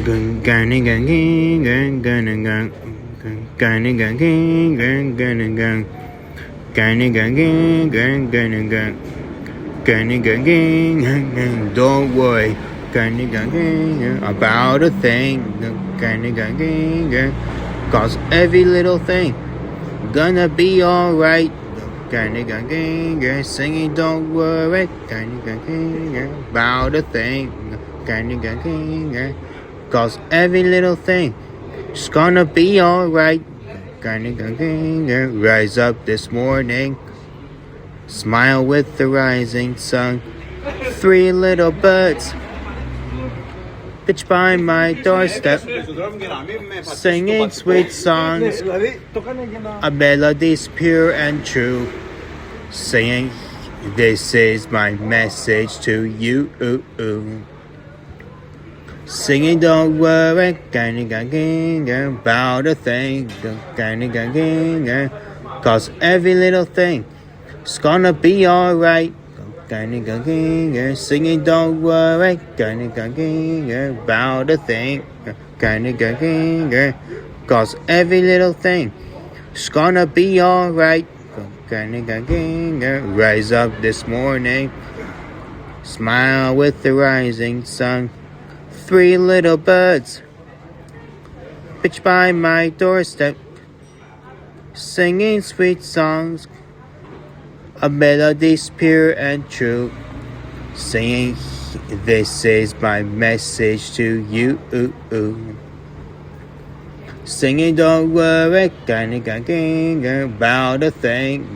Don't worry about a thing. Cause every little thing gonna be alright. Singing, don't worry about a thing. Cause every little thing is gonna be alright. Rise up this morning, smile with the rising sun. 3 little birds pitch by my doorstep, singing sweet songs, a melodies pure and true, saying, this is my message to you. Singing, don't worry about a thing, cause every little thing is gonna be alright. Singing, don't worry about a thing, cause every little thing is gonna be alright. Rise up this morning, smile with the rising sun. 3 little birds pitch by my doorstep, singing sweet songs, a melodies pure and true, saying, this is my message to you. Singing, don't worry about a thing,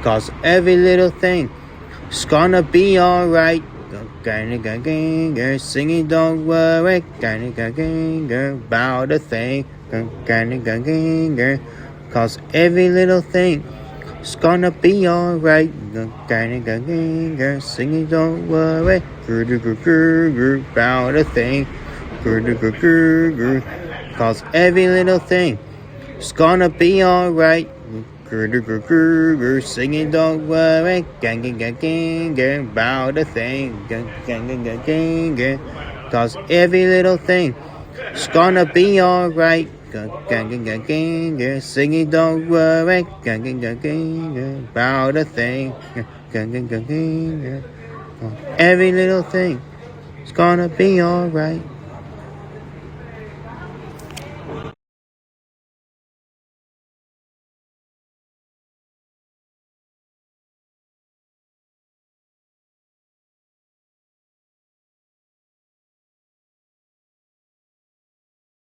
cause every little thing is gonna be alright. Singing, don't worry about a thing, cause every little thing it's gonna be alright. Singing, don't worry about a thing, cause every little thing it's gonna be alright. Singing, don't worry about a thing, cause every little thing it's gonna be alright. Singing, don't worry about a thing, every little thing is gonna be alright.